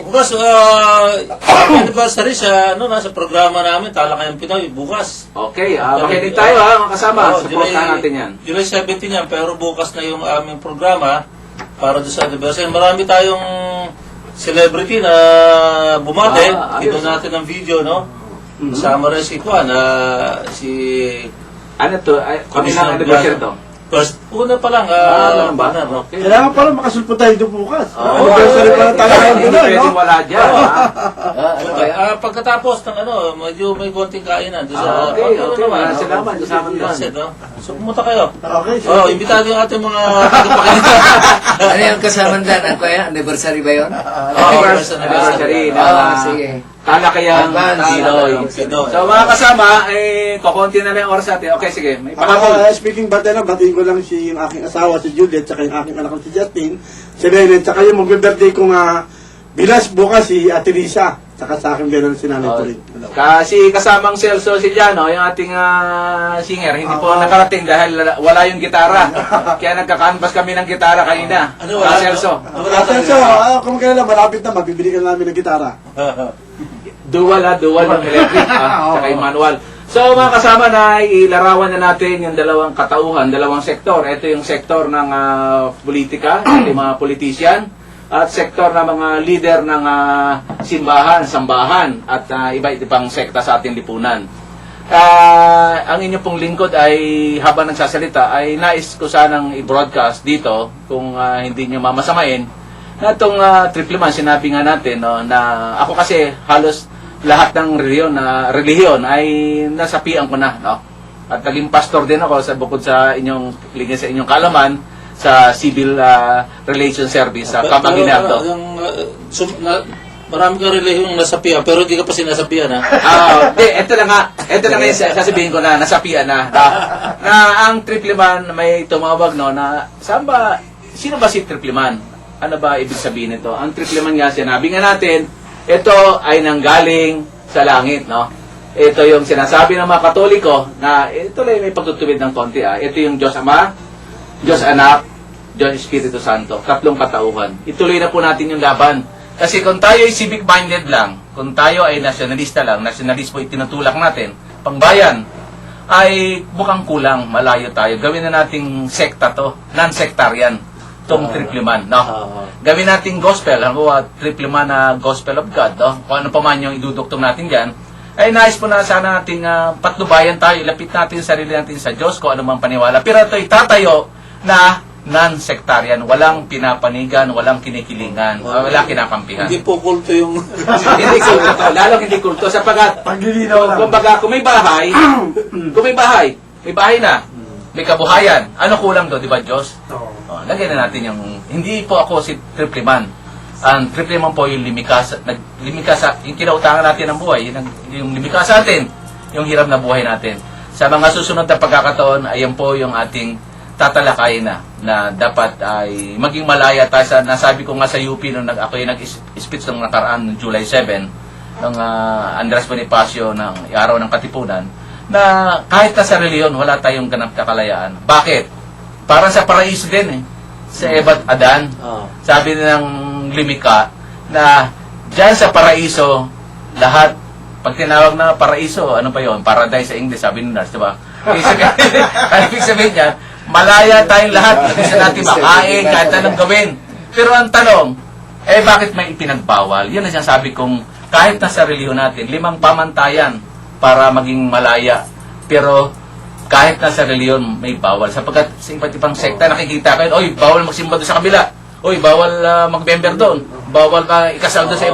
Bukas, anniversary sa, sa programa namin, Talakayang Pinoy, bukas. Okay, makinig tayo mga kasama. Supportahan natin yan. July 17 yan, pero bukas na yung aming programa para doon sa anniversary. Marami tayong celebrity na bumate. Ito natin ang video, no? Kasama rin si Juan, si... Ano to? Kami lang anniversary to? First, una pa lang, banner, no? Kailangan pala makasulpo tayo doon bukas. Anniversary pa lang talaga. Hindi pwedeng wala dyan. Pagkatapos ng medyo may konting kainan. Okay. Salamat. So, pumunta kayo. Okay. Imbitado yung ating mga tagapakinig. Ano yung kasamandan? Ano kaya? Anniversary ba yun? Anniversary. Sige. Talakayang Pinoy. So mga kasama, kukunti na lang yung oras natin. Okay, sige. May pakapol. Speaking ba tayo, batiin ko lang yung aking asawa, si Juliet, tsaka yung aking anak ko si Justin, si Lennon, tsaka yung mag-birthday kong bilas bukas si Ate Lisa, tsaka sa aking bilang si Nanay Turin. Kasi kasamang Celso Siliano, yung ating singer, hindi po nakarating dahil wala yung gitara. Kaya nagka-canvas kami ng gitara kanina. Celso. Celso, kung kailan malapit na, mabibili ka namin ng gitara. Dual yung electric, saka yung manual. So mga kasama na ilarawan na natin yung dalawang katauhan, dalawang sektor. Ito yung sektor ng politika, yung mga politician, at sektor ng mga leader ng sambahan, at iba't ibang sekta sa ating lipunan. Ang inyong pong lingkod ay habang nagsasalita ay nais ko sanang i-broadcast dito kung hindi nyo mamasamain na itong triple man, sinabi nga natin na ako kasi halos lahat ng relihiyon ay nasapian ko na, no? At naging pastor din ako bukod sa inyong kalaman sa Civil Relations Service sa Camp-Aguinaldo. Marami kang relihiyong nasapian, pero hindi ka pa sinasapian, ha? Ito na nga yung sasabihin ko na nasapian na ang triple man may tumawag na sino ba si triple man? Ano ba ibig sabihin nito? Ang triple man nga, sinabi nga natin, ito ay nanggaling sa langit, no? Ito yung sinasabi ng mga Katoliko na ito lang may pagtutuwid ng konti, Ito yung Diyos Ama, Diyos Anak, Diyos Espiritu Santo. Tatlong katauhan. Ituloy na po natin yung laban. Kasi kung tayo ay civic-minded lang, kung tayo ay nationalista lang, nationalismo itinutulak natin, pangbayan, ay mukhang kulang, malayo tayo. Gawin na nating sekta to, non-sectarian. Itong triple man, no? Gawin natin gospel, triple man na gospel of God, no? Kung ano pa man yung iduduktong natin dyan, ay nais po na sana nating patnubayan tayo, ilapit natin sarili natin sa Diyos, kung ano mang paniwala. Pero ito itatayo na non-sectarian, walang pinapanigan, walang kinikilingan, walang kinakampihan. Hindi po kulto yung... Hindi kulto to, lalong hindi kulto, sapagat, kumbaga, kung may bahay, may bahay na, may kabuhayan, ano kulang doon, di ba Diyos? Lagyan na natin yung, hindi po ako si triple man. Ang triple man po yung limikasa, yung kinautangan natin ng buhay, yung limikasa natin, yung hirap na buhay natin. Sa mga susunod na pagkakataon, ayan po yung ating tatalakayin na dapat ay maging malaya tayo sa, nasabi ko nga sa UP nung ako yung nag-speech ng nakaraan ng July 7, ng Andres Bonifacio ng Araw ng Katipunan, na kahit na sa reliyon, wala tayong ganap kakalayaan. Bakit? Para sa paraiso din sa Eva at Adan. Sabi ng limika na dyan sa paraiso, lahat, pag tinawag na paraiso, ano pa yon? Paradise sa English, sabi ng nurse, diba? Ibig sabihin niya, malaya tayong lahat, kasi natin makain, kahit anong gawin. Pero ang tanong, bakit may ipinagbawal? Yun ang sinasabi kong, kahit na sa reliyon natin, 5 pamantayan para maging malaya. Pero, kahit na sa reliyon may bawal. Sapagkat sa iba't ibang sekta, nakikita kayo, bawal magsimba doon sa kabila. Bawal mag-member doon. Bawal ikasal doon sa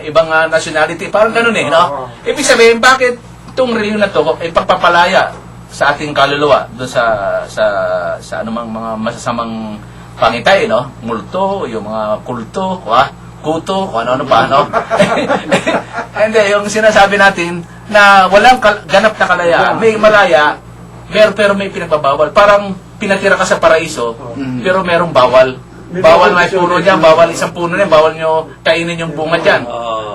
ibang nationality. Parang ganun no? Ibig sabihin, bakit itong reliyon na ito, pagpapalaya sa ating kaluluwa doon sa anumang mga masasamang pangitay, no? Multo, yung mga kulto, kuto, kung ano-ano pa, no? Hindi, yung sinasabi natin na walang ganap na kalayaan, may malaya, pero may pinagbabawal. Parang pinatira ka sa paraiso, pero merong bawal. Bawal may puno dyan, bawal isang puno niyan, bawal nyo kainin yung bunga dyan.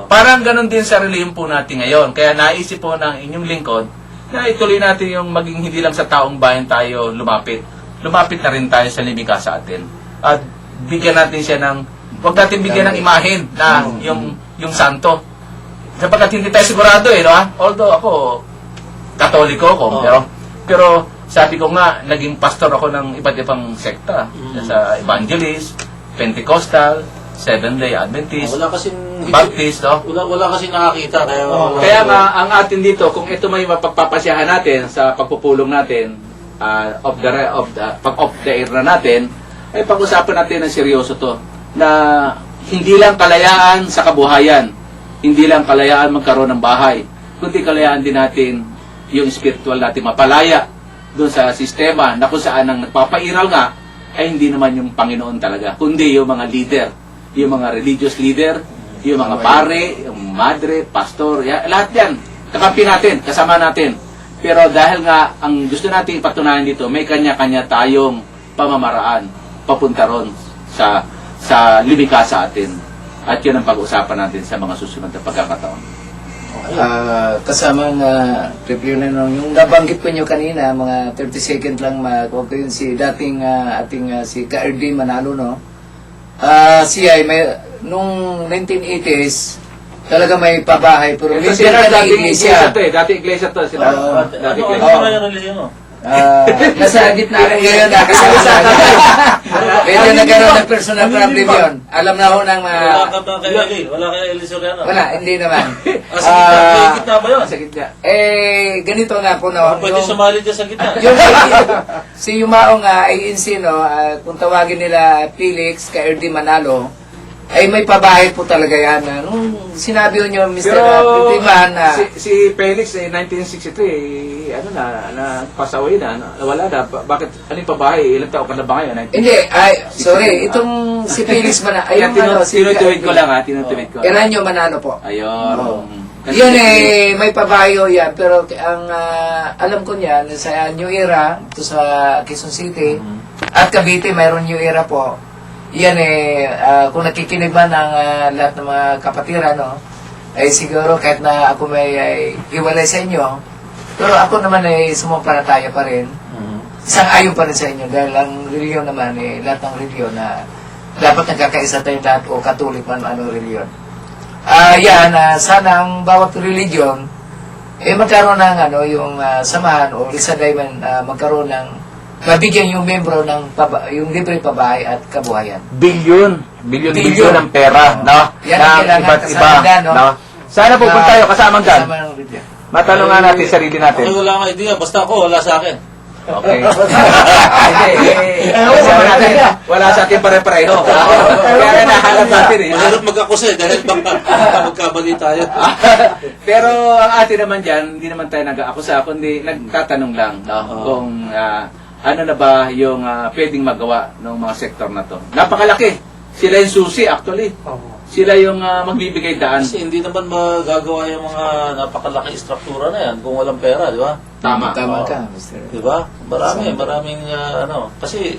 Parang ganun din sa relihiyon po natin ngayon. Kaya naisip po ng inyong lingkod na ituloy natin yung maging hindi lang sa taong bayan tayo lumapit. Lumapit na rin tayo sa limika sa atin. At bigyan natin siya ng Huwag natin bigyan ng imahen na yung santo. Sapagkat hindi tayo sigurado no? Although ako, Katoliko ako, pero sabi ko nga, naging pastor ako ng iba't ibang sekta. Sa Evangelist, Pentecostal, Seventh-day Adventist, Wala kasing Baptist, no? wala kasing nakakita kaya Kaya nga, ang atin dito, kung ito may mapagpapasyahan natin sa pagpupulong natin, off the air na natin, ay pag-usapan natin ng seryoso to, na hindi lang kalayaan sa kabuhayan, hindi lang kalayaan magkaroon ng bahay, kundi kalayaan din natin yung spiritual natin mapalaya doon sa sistema na kung saan ang nagpapairal nga ay hindi naman yung Panginoon talaga, kundi yung mga leader, yung mga religious leader, yung mga pare, yung madre, pastor, lahat yan, kakampi natin, kasama natin. Pero dahil nga, ang gusto natin ipatunayan dito, may kanya-kanya tayong pamamaraan, papunta ron sa lumika sa atin. At yun ang pag-uusapan natin sa mga susunod na pagkakataon. Kasamang review na nung yung nabanggit ko nyo kanina, mga 30 second lang ko yun si dating ating si Ka-RD Manalo, no? Siya ay may, nung 1980s, talaga may pabahay, pero Ito minsan sila, ka ng dating iglesia iglesia. to eh. Dating iglesia to sila. Dating iglesia. Ano yung religion mo? Nasa gitna rin ngayon na kasi medyo nagkaroon ng personal problem yun. Alam na ho ng mga... Wala ka ba kay Eli? Wala kay Eli Soriano? Wala, hindi naman. Sa gitna, gitna ba yun? Sa gitna. Ganito nga po na. Pwede sumali dyan sa gitna. Yung si Yumaong ANC, no, kung tawagin nila Felix Ka-RD Manalo, ay may pabahay po talaga yan. Nung sinabi nyo, Mr. Pritiman, si Felix, 1963, pasaway na, wala na. Bakit, ano yung pabahay? Ilang taon ka na ba ngayon? hindi, sorry, itong si Felix Manalo, ayun Tinutuwid ko lang tinutuwid ko. Eranyo Manalo po. Ayun. Yun may pabayo yan, pero ang alam ko niyan, sa New Era, ito sa Quezon City, at Cavite, mayroon New Era po. Yan kung nakikinig ba ng lahat ng mga kapatiran, no, ay siguro kahit na ako may hiwalay sa inyo, pero ako naman ay sumumpalataya pa rin. Isang ayon pa rin sa inyo dahil ang reliyon naman, lahat ng reliyon na dapat nagkakaisa tayo lahat o Katolik man ano reliyon. Sana ang bawat religion magkaroon ng yung samahan o isa man magkaroon ng mabigyan yung membro ng yung libre pabahay at kabuhayan. Bilyon ng pera, no? Yan ang Na kailangan iba't iba, kasama dyan, no? Sana pupunta tayo kasamang dyan. Kasama ng religion. Matanungan natin sarili natin. Ako wala akong idea, basta ako, wala sa akin. Okay. Wala sa atin pare-pareho. Kaya nahanap natin eh. Mahirap mag-akuse dahil baka magkabali tayo. Pero ang atin naman dyan, hindi naman tayo nag-aakusa, kundi nagtatanong lang kung ano na ba yung pwedeng magawa ng mga sektor na to. Napakalaki. Sila yung susi actually. Sila yung magbibigay daan. Kasi hindi naman magagawa yung mga napakalaki struktura na yan kung walang pera, di ba? Tama. Tama ka, Mr. Di ba? Maraming kasi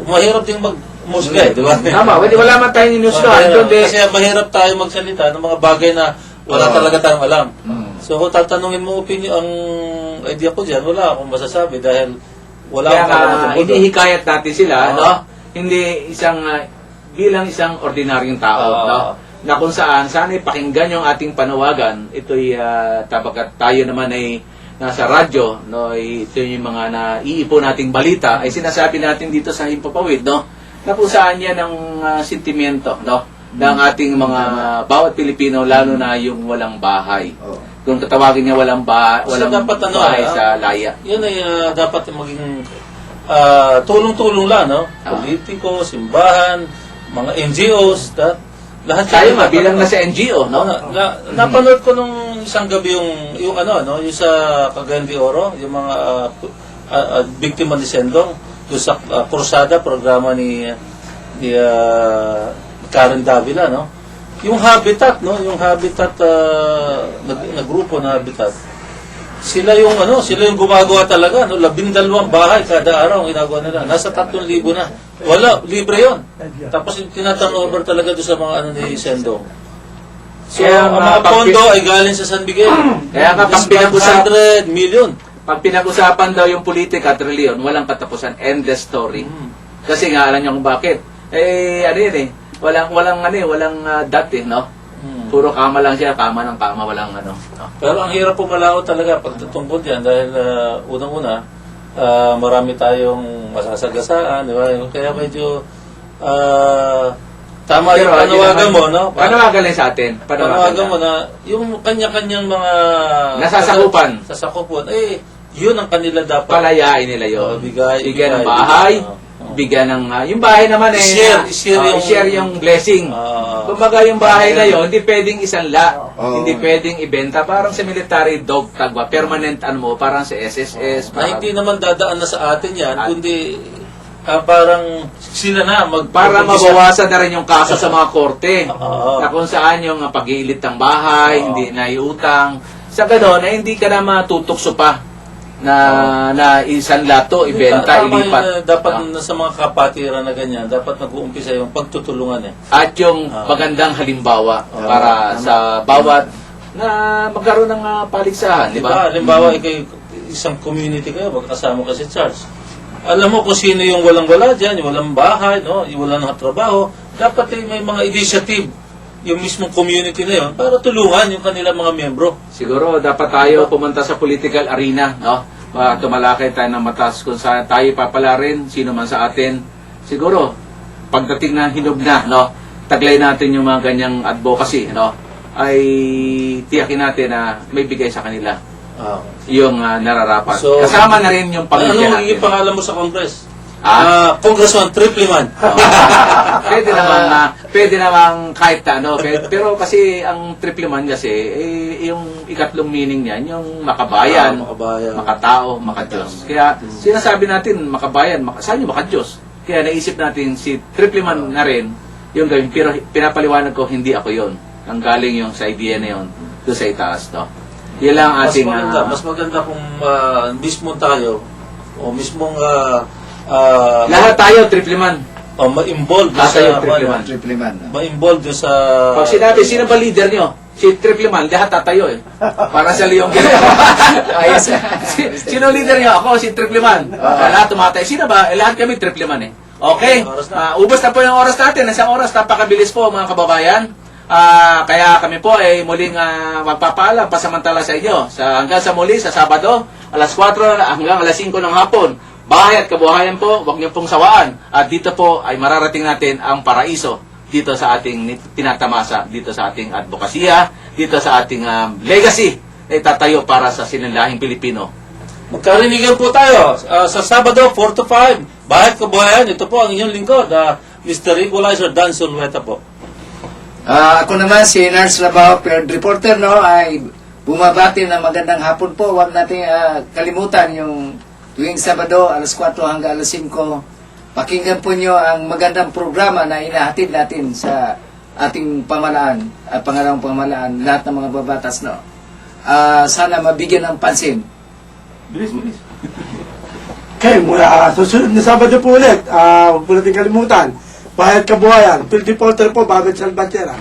mahirap din mag-musga, di ba? Tama. Wala man tayong inusgahan. Kasi mahirap tayo magsalita ng mga bagay na wala talaga tayong alam. So kung tatanungin mo ang idea ko dyan, wala akong masasabi dahil wala Kaya akong alam tungkol doon. hinihikayat natin sila, hindi bilang isang ordinaryong tao, na kung saan sana pakinggan yung ating panawagan. Ito'y tabagat tayo naman ay nasa radyo, no, ito yung mga naiipo nating balita, ay sinasabi natin dito sa Himpapawid, no, na kung saan yan ang sentimento, no, ng ating mga bawat Pilipino, lalo na yung walang bahay. Kung tatawagin niya walang dapat bahay sa laya. Yun ay dapat maging tulong-tulong lang, no? Politiko, simbahan, mga NGOs, lahat Tayo nga, bilang nasa NGO, no? Napanood ko nung isang gabi yung yung sa Cagayan de Oro, yung mga biktima ni Sendong, yung sa Cruzada, programa ni Karen Davila, no? Yung Habitat, no? Yung Habitat na grupo na Habitat. Sila yung gumagawa talaga, no? 12 bahay kada araw ang ginagawa nila. Nasa 3,000 na. Wala, libre 'yon. Tapos tinaturnover talaga doon sa mga ni Sendong. So, Kaya ang mga pondo ay galing sa San Miguel. Kaya nga, pag 100 million. Pag pinag-usapan daw yung politika at reliyon, walang katapusan. End the story. Kasi nga, alam niyo kung bakit. walang dot no? Puro kama lang siya, kama ng kama, walang no? Pero ang hirap pumalaot talaga pag tutungkol yan dahil unang-una, marami tayong masasagasaan, di ba? Kaya medyo tama yung panawagan mo, no? Panawagan lang sa atin. Panawagan mo na yung kanya-kanyang mga sasakupan, yun ang kanila dapat. Palayain nila yun. Bigyan ng bahay, bigyan ng... yung bahay naman share yung blessing. Kumbaga yung bahay na yun, hindi pwedeng isang hindi pwedeng ibenta. Parang sa military dog tag ba? Permanent parang sa SSS. Na hindi naman dadaan na sa atin yan, kundi parang sila na para mabawasan na rin yung kaso sa mga korte. Na kung saan yung pag-iilit ng bahay, hindi na iutang. Sa gano'n, hindi ka na matutukso pa na isang lato, ibenta, ilipat. Dapat sa mga kapatiran na ganyan, dapat nag-uumpisa yung pagtutulungan At yung magandang halimbawa para sa bawat na magkaroon ng paligsahan, di ba? Halimbawa, isang community kayo, magkasama ka si Charles. Alam mo kung sino yung walang-wala dyan, yung walang bahay, no? Yung walang trabaho. Dapat may mga initiative yung mismong community na yun para tulungan yung kanilang mga membro. Siguro dapat tayo pumunta sa political arena, no? Tumalakay tayo ng matas kung saan tayo papalarin, sino man sa atin. Siguro, pagdating na hinog na, no? Taglay natin yung mga ganyang advocacy, no? Ay tiyakin natin na may bigay sa kanila yung nararapat. So, kasama na rin yung pamilya natin. Ano yung pangalan mo sa Congress? Congressman Tripliman. Pwede naman kahit ano. Pero kasi ang Tripliman kasi, yung ikatlong meaning niyan, yung makabayan, makatao, makadiyos. Kaya sinasabi natin, makabayan, saan yung makadiyos? Kaya naisip natin si Tripliman na rin, yung gawin. Pero pinapaliwanag ko, hindi ako yon. Ang galing yung sa idea na yun, doon sa itaas, no? Yan lang ating... Mas maganda kung mismo tayo, o mismong... lahat tayo, Tripliman. Ma-involved sa Tripliman. Ma-involved sa... Pag sinabi, sino ba leader nyo? Si Tripliman, lahat tatayo Para sa Leong Ayos. Sino leader nyo? Ako, si Tripliman. Lahat tumatay. Sino ba? Lahat kami Tripliman Okay. Ubos na po yung oras natin. Isang oras, napakabilis po mga kababayan. Kaya kami po ay muling magpapaalam pasamantala sa inyo. Hanggang sa muli, sa Sabado, alas 4 hanggang alas 5 ng hapon. Bahay at kabuhayan po, huwag niyo pong sawaan. At dito po ay mararating natin ang paraiso dito sa ating tinatamasa, dito sa ating advokasya, dito sa ating legacy na itatayo para sa sinilahing Pilipino. Magkarinigan po tayo sa Sabado, 4 to 5. Bahay at kabuhayan, ito po ang inyong lingkod, Mr. Equalizer Dan Sulweta po. Ako naman si Nars Labao, Field Reporter, no, ay bumabati na magandang hapon po. Huwag natin kalimutan yung tuwing Sabado, alas 4 hanggang alas 5, pakinggan po nyo ang magandang programa na inahatid natin sa ating pamalaan, pangalawang pamalaan, lahat ng mga babatas, no. Sana mabigyan ng pansin. Bilis. Okay, mula susunod na Sabado po ulit, huwag po natin kalimutan. Bahay at kabuhayan, Field Reporter po, Babet Salvatierra.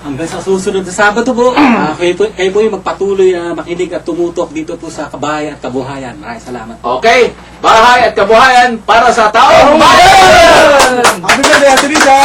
Hanggang sa susunod na Sabado po, kayo po yung magpatuloy na makinig at tumutok dito po sa Kabahay at Kabuhayan. Maraming salamat. Okay, Bahay at Kabuhayan para sa taong bayan! Happy birthday, Ate Lisa!